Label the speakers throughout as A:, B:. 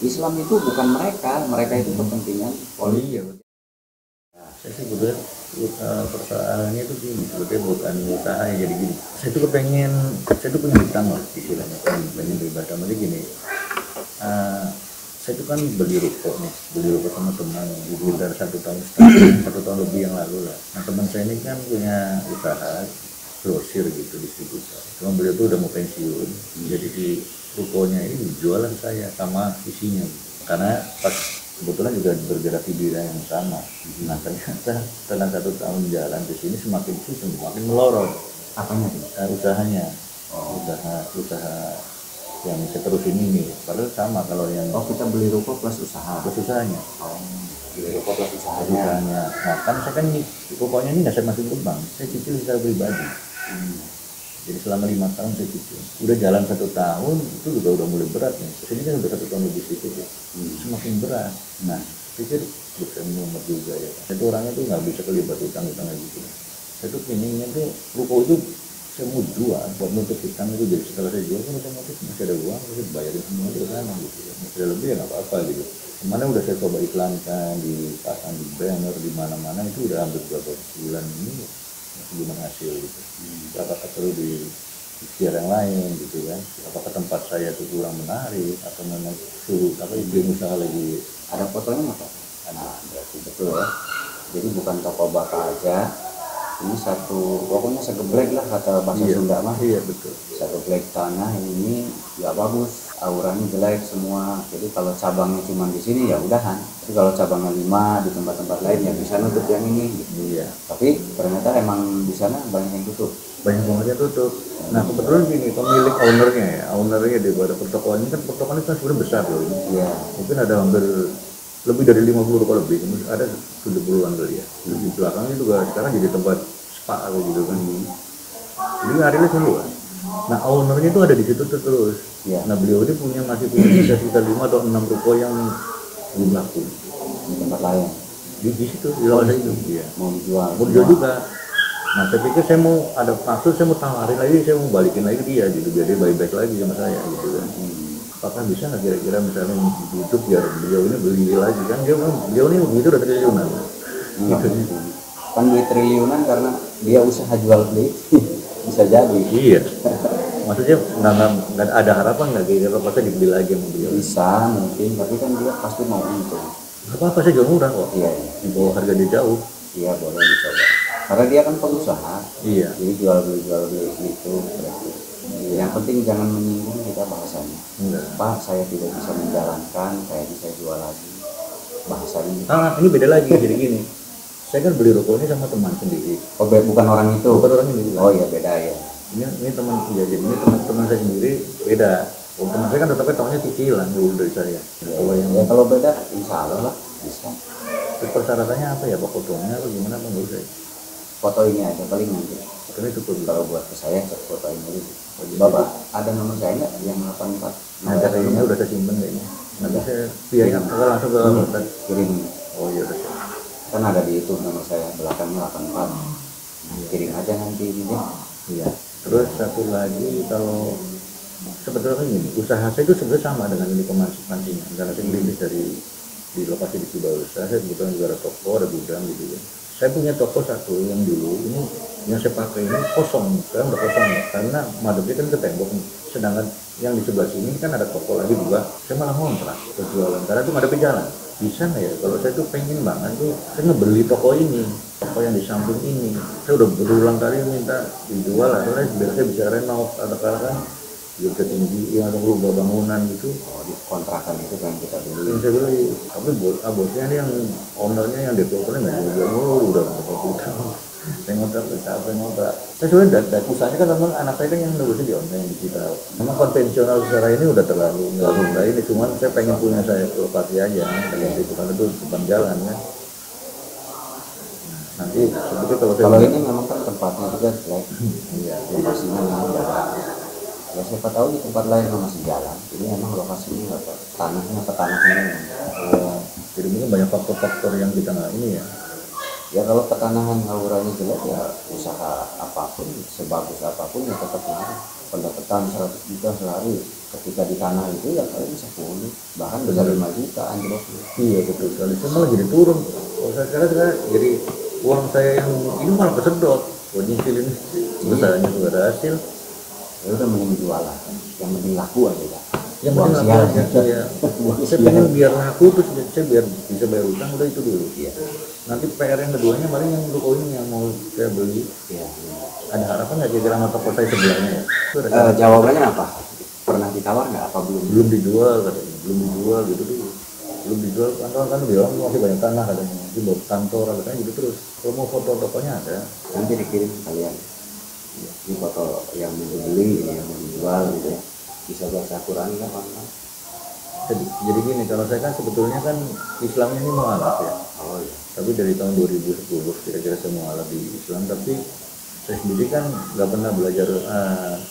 A: Islam itu bukan mereka itu kepentingan politik.
B: Iya. Nah, saya sih sebetulnya persoalannya itu gini, sebetulnya bukan usaha yang jadi gini. Saya tuh kepengen, saya tuh punya hutang lah istilahnya, pengen beribadah. Maksudnya gini, saya tuh kan beli ruko sama teman sekitar 1 tahun 1 tahun lebih yang lalu lah. Nah teman saya ini kan punya usaha grosir gitu, distributor. Cuma beliau tuh udah mau pensiun, jadi di rukonya ini dijual ke saya sama isinya gitu. Karena pas kebetulan juga bergerak di bidang yang sama. Nah ternyata setelah 1 tahun jalan di sini semakin melorot.
A: Apanya tuh?
B: Usahanya, usaha yang saya terusin ini. Padahal sama kalau yang
A: kita beli ruko plus usaha.
B: plus usahanya.
A: Beli ruko plus usahanya.
B: Nah kan saya kan pokoknya ini nggak saya masukin ke bank, saya cicil secara pribadi. Jadi selama 5 tahun saya cicil. Udah jalan 1 tahun itu udah mulai berat nih. Ini kan udah 1 tahun lebih sedikit ya. Semakin berat. Nah pikir bukan nomor juga ya. Saya tuh orangnya tuh nggak bisa terlibat utang-utang gitu. Saya tuh pinginnya tuh ruko itu saya mau jual buat nutup utang itu. Jadi setelah saya jual kan otomatis masih ada uang, saya bayarin semua ke sana gitu ya. Masih ada lebih ya nggak apa-apa gitu. Kemana udah saya coba iklankan, dipasang di banner di mana-mana, itu udah hampir beberapa bulan ini masih belum hasil gitu. Apakah perlu di ikhtiar yang lain gitu kan? Apakah tempat saya itu kurang menarik atau memang suruh apa iklim usaha lagi?
A: Ada fotonya nggak Pak? Nah, berarti betul ya. Jadi bukan toko baka aja. Ini pokoknya segeblek lah kata bahasa Sunda mah.
B: Iya betul.
A: Segeblek tanah ini nggak bagus, auranya jelek semua. Jadi kalau cabangnya cuma di sini ya udahan. Tapi kalau cabangnya 5 di tempat-tempat lain ya bisa nutup yang ini. Gitu.
B: Iya.
A: Tapi ternyata emang di sana banyak yang tutup.
B: Banyak banget yang tutup. Nah kebetulan gini, pemilik ownernya daripada pertokoan ini kan pertokoan itu kan sebenarnya besar loh.
A: Iya.
B: Mungkin ada hampir lebih dari 50 ruko lebih, ada 70-an kali ya. Di belakangnya juga sekarang jadi tempat spa gitu kan. Jadi akhirnya seluas. Nah ownernya itu ada di situ terus.
A: Ya.
B: Nah beliau ini masih punya sekitar 5 atau 6 ruko yang belum laku
A: Di tempat lain.
B: di situ di lokasi itu. Iya.
A: Mau dijual.
B: Mau dijual juga. Nah saya pikir saya mau ada maksud, saya mau tawarin lagi, saya mau balikin lagi dia gitu biar dia buyback lagi sama saya gitu kan. Apakah bisa nggak kira-kira misalnya YouTube biar beliau ini beli lagi kan beliau ini begitu udah triliunan.
A: Gitu. Kan duit triliunan karena dia usaha jual beli bisa jadi.
B: Iya. Maksudnya nggak ada harapan nggak kira-kira pasti dibeli lagi sama beliau.
A: Bisa mungkin, tapi kan dia pasti mau untung.
B: Nggak apa-apa, saya jual murah kok.
A: Iya.
B: Di bawah harga dia jauh.
A: Iya boleh dicoba. Karena dia kan pengusaha.
B: Iya.
A: Jadi jual beli gitu berarti. Yang penting jangan menyinggung kita bahasanya.
B: Enggak.
A: Pak, saya tidak bisa menjalankan, kayaknya saya jual lagi. Bahasanya gitu.
B: Ini beda lagi jadi gini. Saya kan beli rokok ini sama teman sendiri.
A: Oh, bukan orang itu.
B: Bukan orang ini.
A: Oh iya beda ya.
B: Ini teman ya, jadi ini teman saya sendiri beda. Oh, teman saya kan tetapnya tahunya cicilan dulu dari saya.
A: Kalau beda, insya Allah lah bisa.
B: Terus persyaratannya apa ya Pak, fotonya atau gimana Pak, nggak usah ya?
A: Foto ini aja paling nanti.
B: Fotonya cukup.
A: Kalau buat ke saya cek foto ini dulu. Bapak ada nomor saya nggak yang 84?
B: Nah kayaknya udah saya simpen kayaknya. Nanti saya biarin kalau langsung ke hotel.
A: Kirim.
B: Oh iya udah.
A: Kan ada di itu nomor saya belakangnya 84. Kirim aja nanti ini deh.
B: Iya. Terus satu lagi, kalau sebetulnya kan gini, usaha saya itu sebenarnya sama dengan ini pemancingan. Karena saya beli dari di lokasi di Cibaus. Saya kebetulan juga ada toko, ada gudang gitu ya. Saya punya toko satu yang dulu ini yang saya pakai ini kosong, sekarang udah kosong ya, karena madepnya kan ke tembok. Sedangkan yang di sebelah sini kan ada toko lagi juga. Saya malah ngontrak berjualan karena itu madepnya jalan. Bisa nggak ya kalau saya tuh pengen banget tuh saya ngebeli toko ini, toko yang di samping ini. Saya udah berulang kali minta dijual atau biar saya bisa renov atau kan biar ketinggi atau berubah bangunan gitu.
A: Oh, di kontrakan itu kan kita beli.
B: Yang saya beli, tapi bosnya ini yang ownernya yang developernya nggak juga udah berapa tahun. Saya ngontrak, saya ngontrak. Saya sebenarnya dari usahanya kan memang anak saya kan yang nulisnya di online digital. Memang konvensional secara ini udah terlalu nggak ini, cuman saya pengen punya saya lokasi aja dengan itu kan itu depan jalan kan. Nanti sebetulnya kalau
A: ini memang kan tempatnya juga jelek. Iya, lokasinya memang jalan. Ya siapa tahu di tempat lain masih jalan. Ini memang lokasinya apa? Tanahnya.
B: Jadi mungkin banyak faktor-faktor yang kita nggak ini ya.
A: Ya kalau ketanahan auranya jelek ya usaha apapun sebagus apapun ya tetap naik. pendapatan 100 juta sehari, ketika di tanah itu ya kalian bisa pulih, bahkan bisa 5 juta anjloknya.
B: Iya betul sekali. Saya malah jadi turun. Kalau saya jadi uang saya yang ini malah kesedot. Oh nyicil ini usahanya sudah ada hasil.
A: Ya udah mending jualan, yang penting laku aja kan.
B: Yang
A: Buang
B: penting
A: sial.
B: laku aja. Saya pengen biar laku terus saya biar bisa bayar utang udah itu dulu.
A: Iya.
B: Nanti PR yang keduanya paling yang ruko ini yang mau saya beli.
A: Iya.
B: Ada harapan nggak kira-kira sama toko saya sebelahnya ya?
A: Jawabannya apa? Pernah ditawar nggak apa belum?
B: Belum dijual katanya, belum dijual gitu dulu. Belum dijual kan bilang masih banyak tanah katanya, masih bawa kantor katanya gitu terus. Kalau mau foto tokonya ada.
A: Nanti dikirim kalian. Ini foto yang mau dibeli, ini yang mau dijual gitu ya. Bisa baca Quran kan online.
B: Jadi gini, kalau saya kan sebetulnya kan Islamnya ini mualaf ya.
A: Oh iya.
B: Tapi dari tahun 2010 kira-kira saya mualaf di Islam, tapi saya sendiri kan nggak pernah belajar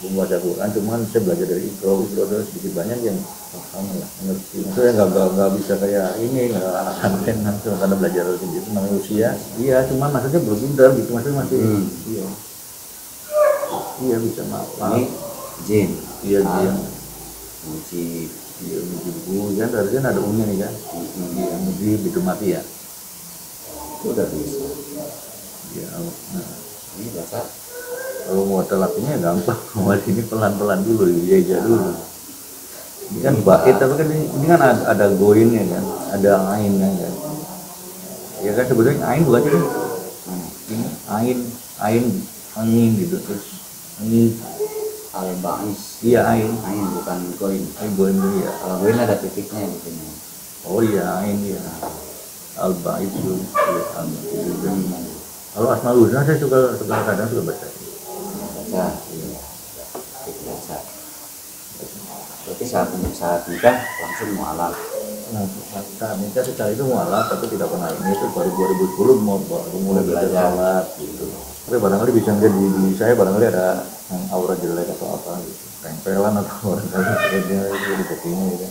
B: membaca Quran, cuman saya belajar dari Iqra ada sedikit banyak yang paham lah, ngerti. Maksudnya nggak bisa kayak ini, nggak anak santren kan, karena belajar gitu namanya usia. Iya, cuman maksudnya belum pintar gitu, maksudnya masih iya bisa maaf.
A: Ini jin.
B: Iya jin.
A: Muji.
B: Iya muji buku kan, harusnya ada umumnya nih kan. Iya muji itu mati ya.
A: Itu udah bisa.
B: Iya. Nah.
A: Ini baca.
B: Kalau mau telapinya gampang, mau ini pelan-pelan dulu, iya dulu. Ini kan bait, tapi kan ini kan ada goinnya kan, ada ainnya kan. Ya kan sebetulnya ain bukan sih? Ini ain angin gitu terus ini
A: Al-Ba'is.
B: iya ain
A: Bukan goin.
B: goin dulu ya.
A: Kalau goin ada titiknya di sini.
B: Oh iya ain ya. Al-Ba'is itu kalau Asmaul Husna saya kadang suka baca.
A: Baca. Iya. Baca. Berarti saat nikah langsung mualaf.
B: Nah, saat nikah secara itu mualaf tapi tidak pernah ini itu baru 2010 baru mulai belajar sholat gitu. Tapi barangkali bisa nggak di saya barangkali ada yang aura jelek atau apa gitu, tempelan atau barangkali dia itu di kopinya gitu.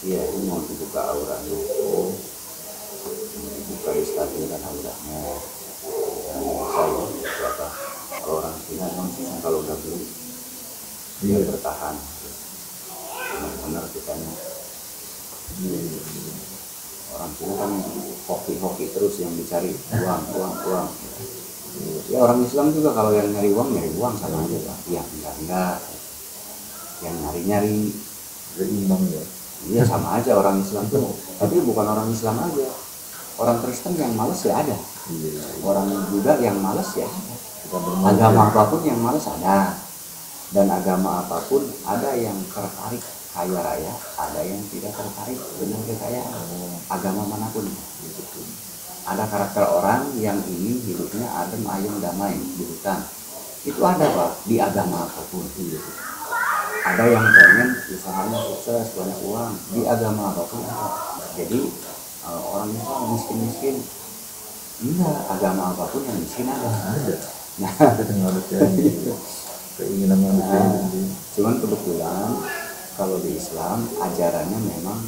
A: Iya, ini mau dibuka auranya. Oh, dibuka distabilkan auranya. Saya berapa? Kalau orang Cina memang susah kalau udah beli dia bertahan. Benar-benar kitanya. Orang Cina kan hoki terus yang dicari uang. Ya orang Islam juga kalau yang nyari uang sama aja Pak. Ya enggak. Yang nyari
B: Berimbang ya.
A: Iya sama aja orang Islam tuh. Tapi bukan orang Islam aja. Orang Kristen yang malas ya ada. Orang Buddha yang malas ya ada. Agama apapun yang malas ada. Dan agama apapun ada yang tertarik kaya raya, ada yang tidak tertarik dengan kekayaan. Agama manapun. Ada karakter orang yang ingin hidupnya adem, ayem, damai di hutan. Itu ada Pak di agama apapun. Ada yang pengen usahanya sukses, banyak uang di agama apapun. Jadi orang Islam miskin enggak, agama apapun yang miskin ada. Nah,
B: keinginan manusia.
A: Cuman kebetulan kalau di Islam ajarannya memang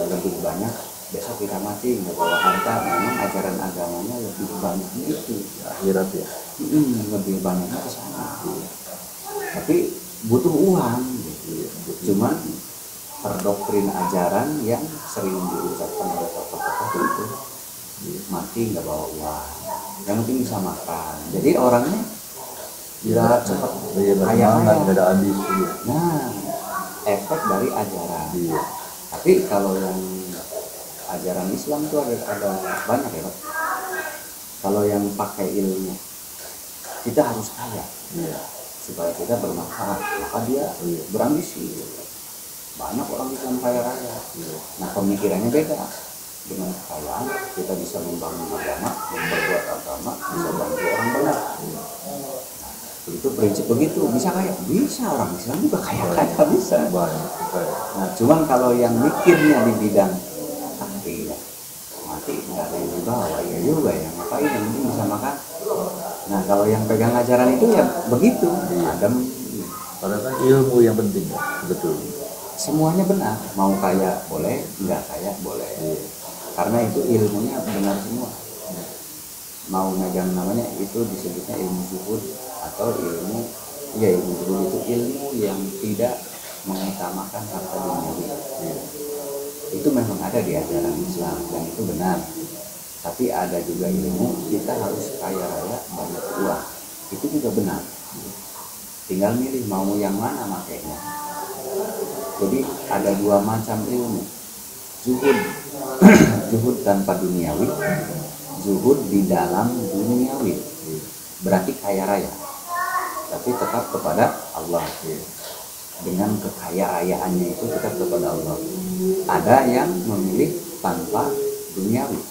A: lebih banyak besok kita mati nggak bawa harta, memang ajaran agamanya lebih banyaknya itu
B: akhirat ya.
A: Lebih banyaknya ke sana. Tapi butuh uang gitu. Cuman terdoktrin ajaran yang sering diucapkan oleh tokoh-tokoh itu mati nggak bawa uang, yang penting bisa makan. Jadi orangnya nggak cepat kaya.
B: Nggak ada habis.
A: Nah, efek dari ajaran. Tapi kalau yang ajaran Islam tuh ada banyak ya Pak. Kalau yang pakai ilmu, kita harus kaya. Supaya kita bermanfaat, maka dia berambisi. Banyak orang Islam kaya raya. Nah pemikirannya beda. Dengan kekayaan kita bisa membangun agama, memperbuat agama, bisa bantu orang banyak. Itu prinsip begitu. Bisa kaya? Bisa. Orang Islam juga kaya bisa. Nah cuman kalau yang mikirnya di bidang takdir, mati nggak ada yang dibawa, ya juga ya ngapain, yang penting bisa makan. Nah kalau yang pegang ajaran itu ya begitu, adem.
B: Padahal kan ilmu yang penting, betul.
A: Semuanya benar, mau kaya boleh, nggak kaya boleh. Karena itu ilmunya benar semua. Mau megang namanya itu disebutnya ilmu zuhud atau ilmu Iya, ilmu zuhud itu ilmu yang tidak mengutamakan harta duniawi. Itu memang ada di ajaran Islam dan itu benar. Tapi ada juga ilmu kita harus kaya raya banyak uang. Itu juga benar. Tinggal milih mau yang mana makainya. Jadi ada dua macam ilmu. Zuhud zuhud tanpa duniawi, zuhud di dalam duniawi. Berarti kaya raya, tapi tetap kepada Allah. Dengan kekayaannya itu tetap kepada Allah. Ada yang memilih tanpa duniawi,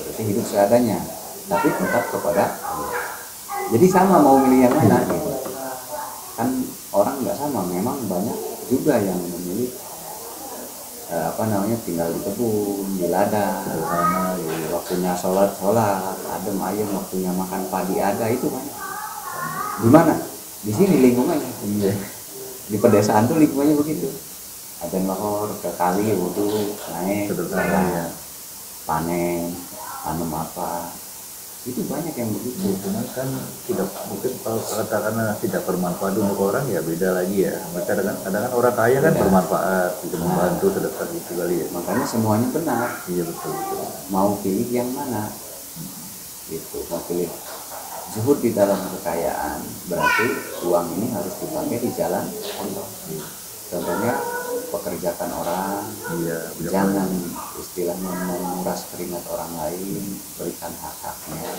A: berarti hidup seadanya, tapi tetap kepada Allah. Jadi sama mau milih yang mana gitu. Kan orang nggak sama, memang banyak juga yang memilih tinggal di kebun, di ladang, waktunya sholat, adem ayem, waktunya makan padi ada, itu kan. Di mana? Di sini lingkungannya. Di pedesaan tuh lingkungannya begitu. Ada lohor ke kali, wudhu, naik, panen, tanam apa. Itu banyak yang begitu.
B: Cuman kan tidak mungkin kalau katakanlah tidak bermanfaat untuk orang ya beda lagi ya. Kadang-kadang orang kaya kan bermanfaat, bisa membantu sedekah gitu kali ya.
A: Makanya semuanya benar.
B: Iya betul.
A: Mau pilih yang mana? Gitu, mau pilih zuhud di dalam kekayaan, berarti uang ini harus dipakai di jalan Allah. Contohnya pekerjakan orang, jangan istilahnya menguras keringat orang lain, berikan hak-haknya.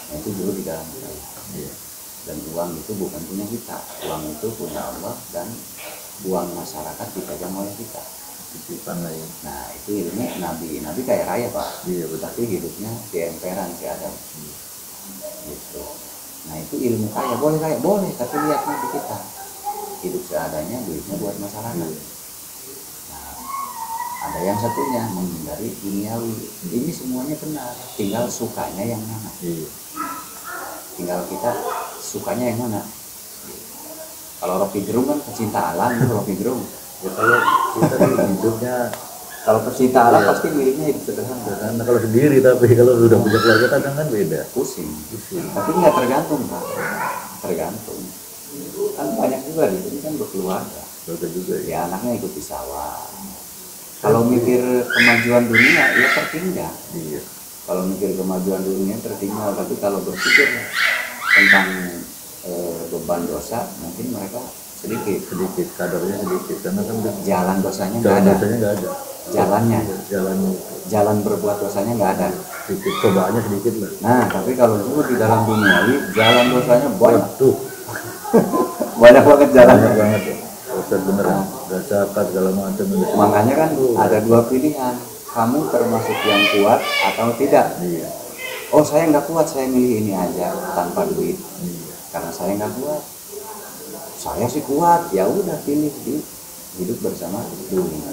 A: Nah, itu dulu di dalam kekayaan. Dan uang itu bukan punya kita, uang itu punya Allah, dan uang masyarakat dipegang oleh kita. Nah, itu ilmu Nabi kaya raya Pak. Tapi hidupnya di emperan, di Adam. Gitu. Nah, itu ilmu kaya, boleh, tapi lihat nanti kita hidup seadanya, duitnya buat masyarakat. Nah, ada yang satunya menghindari duniawi. Ini semuanya benar, tinggal sukanya yang mana. Tinggal kita sukanya yang mana. Kalau Rocky Gerung kan pecinta alam, Rocky Gerung.
B: Ya kalau kita hidupnya
A: kalau pecinta alam pasti miliknya hidup sederhana.
B: Karena kalau sendiri, tapi kalau sudah punya keluarga kadang kan beda.
A: Pusing. Tapi nggak tergantung Pak. Tergantung. Kan banyak juga di sini kan berkeluarga.
B: Juga
A: ya. Anaknya ikut di sawah. Kalau mikir kemajuan dunia ya tertinggal.
B: Iya.
A: Kalau mikir kemajuan dunia tertinggal, tapi kalau berpikir tentang beban dosa mungkin mereka sedikit
B: kadarnya sedikit, karena kan
A: jalan dosanya nggak ada. Jalan berbuat dosanya nggak ada.
B: Sedikit, cobaannya sedikit lah.
A: Nah, tapi kalau itu di dalam duniawi jalan dosanya banyak
B: tuh.
A: banyak banget jalannya.
B: Banget ya. Ustaz beneran, zakat segala macam.
A: Makanya kan ada dua pilihan. Kamu termasuk yang kuat atau tidak?
B: Iya.
A: Oh, saya nggak kuat, saya milih ini aja tanpa duit. Karena saya nggak kuat. Saya sih kuat, ya udah pilih hidup bersama dunia.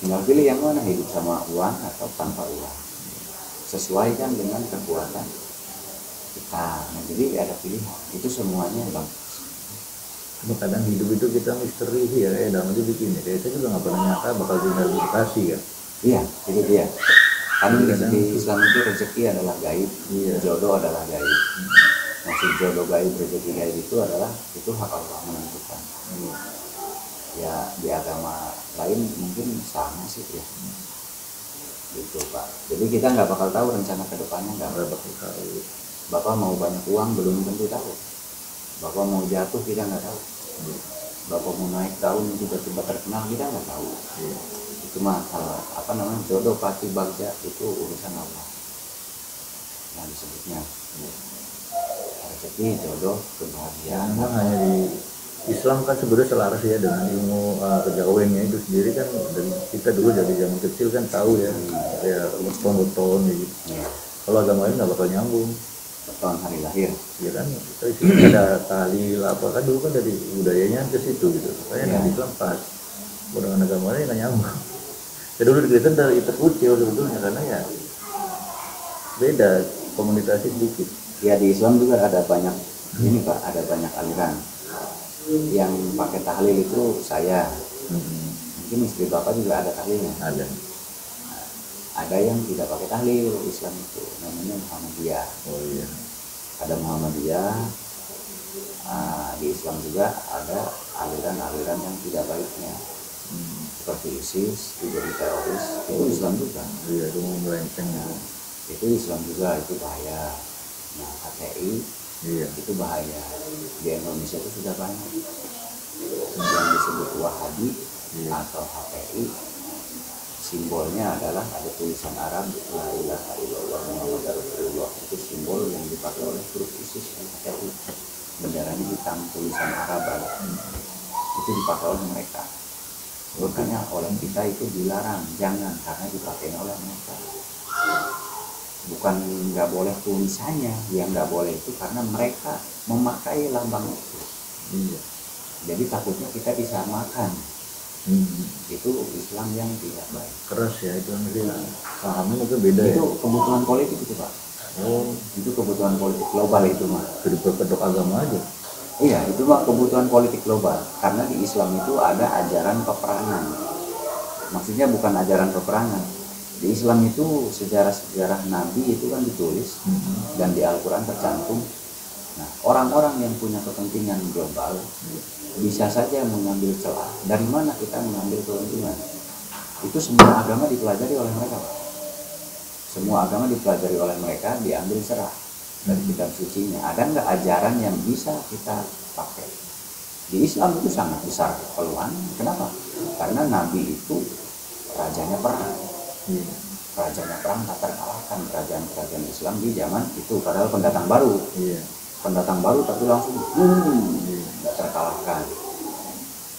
A: Tinggal pilih yang mana, hidup sama uang atau tanpa uang. Sesuaikan dengan kekuatan kita. Nah, jadi ada pilihan. Itu semuanya bang.
B: Kadang hidup itu kita misteri sih ya, dalam itu bikin ya. Saya juga nggak pernah nyangka bakal dikasih kan.
A: Iya, itu dia. Kan di Islam itu rezeki adalah gaib, jodoh adalah gaib. Maksud jodoh gaib, rezeki gaib itu adalah itu hak Allah menentukan. Ya di agama lain mungkin sama sih ya. Gitu Pak. Jadi kita nggak bakal tahu rencana kedepannya, nggak bakal tahu. Bapak mau banyak uang belum tentu tahu. Bapak mau jatuh kita nggak tahu. Bapak mau naik daun tiba-tiba terkenal kita nggak tahu. Itu mah jodoh pati bagja itu urusan Allah. Yang disebutnya rezeki, jodoh, kebahagiaan.
B: Memang hanya di Islam kan sebenarnya selaras ya dengan ilmu kejawennya itu sendiri kan. Dan kita dulu dari zaman kecil kan tahu ya, ya beton gitu. Kalau agama lain nggak bakal nyambung.
A: Beton hari lahir.
B: Ya kan, kita ada tahlil apa kan dulu kan dari budayanya ke situ gitu. Makanya di Islam pas. Dengan agama lain nggak nyambung. Ya dulu di Kristen dari terkucil sebetulnya karena ya beda komunitasnya sedikit.
A: Ya di Islam juga ada banyak ini Pak, ada banyak aliran. Yang pakai tahlil itu saya. Mungkin istri Bapak juga ada tahlilnya.
B: Ada.
A: Ada yang tidak pakai tahlil Islam itu, namanya Muhammadiyah.
B: Oh iya.
A: Ada Muhammadiyah, Di Islam juga ada aliran-aliran yang tidak baiknya, seperti ISIS itu jadi teroris, itu Islam juga.
B: Iya, itu melenceng.
A: Itu Islam juga, itu bahaya. Nah, HTI itu bahaya. Di Indonesia itu sudah banyak yang disebut Wahabi atau HTI. Simbolnya adalah ada tulisan Arab La ilaha illallah Muhammad Rasulullah, itu simbol yang dipakai oleh grup ISIS dan HTI. Benderanya hitam, tulisan Arab itu dipakai oleh mereka. Makanya oleh kita itu dilarang, jangan, karena dipakai oleh mereka. Bukan nggak boleh tulisannya, yang nggak boleh itu karena mereka memakai lambang itu. Jadi takutnya kita disamakan. Itu Islam yang tidak baik.
B: Keras ya itu, nanti pahamnya mungkin beda.
A: Itu kebutuhan politik itu Pak. Itu kebutuhan politik global itu mah.
B: Jadi berkedok agama aja.
A: Iya, itu mah kebutuhan politik global. Karena di Islam itu ada ajaran peperangan. Maksudnya bukan ajaran peperangan. Di Islam itu sejarah-sejarah Nabi itu kan ditulis dan di Al-Quran tercantum. Nah, orang-orang yang punya kepentingan global bisa saja mengambil celah. Dari mana kita mengambil keuntungan? Itu semua agama dipelajari oleh mereka, Pak. Semua agama dipelajari oleh mereka, diambil cerah dari kitab sucinya. Ada nggak ajaran yang bisa kita pakai? Di Islam itu sangat besar peluang. Kenapa? Karena Nabi itu rajanya perang. Rajanya perang tak terkalahkan kerajaan-kerajaan Islam di zaman itu. Padahal pendatang baru. Pendatang baru tapi langsung nggak terkalahkan.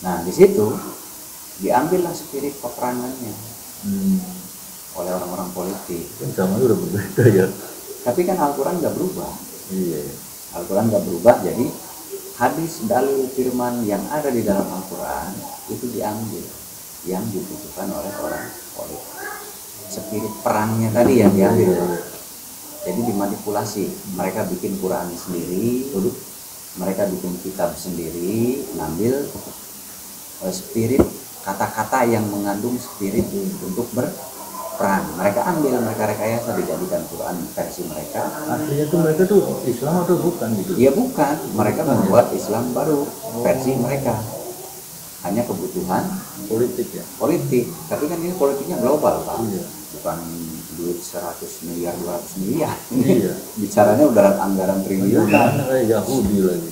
A: Nah di situ diambillah spirit peperangannya oleh orang-orang politik.
B: Sama itu udah berbeda ya.
A: Tapi kan Al-Quran nggak berubah. Al-Quran nggak berubah, jadi hadis dalil firman yang ada di dalam Al-Quran itu diambil, yang dibutuhkan oleh orang politik. Spirit perangnya tadi yang diambil. Jadi dimanipulasi. Mereka bikin Quran sendiri, mereka bikin kitab sendiri, ngambil spirit kata-kata yang mengandung spirit untuk berperang. Mereka ambil, mereka rekayasa, dijadikan Quran versi mereka.
B: Artinya tuh mereka tuh Islam atau bukan gitu?
A: Iya bukan, mereka membuat Islam baru versi mereka. Hanya kebutuhan
B: politik ya.
A: Politik, tapi kan ini politiknya global Pak. Bukan duit 100 miliar 200 miliar. Bicaranya udah anggaran triliunan.
B: Kayak Yahudi lagi.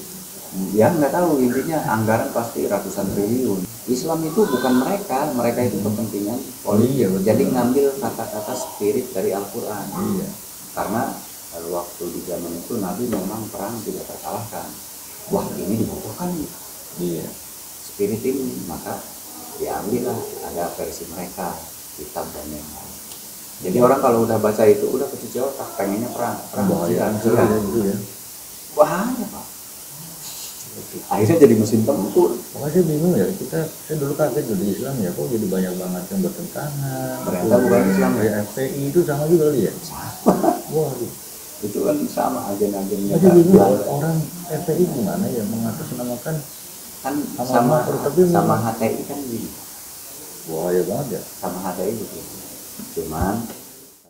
A: Ya nggak tahu, intinya anggaran pasti ratusan triliun. Islam itu bukan mereka itu kepentingan politik. Jadi ngambil kata-kata spirit dari Al-Quran. Karena waktu di zaman itu Nabi memang perang tidak terkalahkan. Wah ini dibutuhkan spirit ini, maka diambillah ada versi mereka, kitab dan yang lain. Jadi orang kalau udah baca itu udah kecuci otak, pengennya perang
B: bahaya
A: ya. Bahaya Pak. Akhirnya jadi mesin tempur.
B: Makanya saya bingung ya, saya dulu kaget di Islam ya, kok jadi banyak banget yang bertentangan.
A: Ternyata bukan Islam ya.
B: FPI itu sama juga kali ya?
A: Sama.
B: Waduh.
A: Itu kan sama agen-agennya.
B: Jadi bingung orang FPI gimana ya mengatasnamakan
A: kan sama HTI kan gini.
B: Bahaya banget ya.
A: Sama HTI gitu. Cuman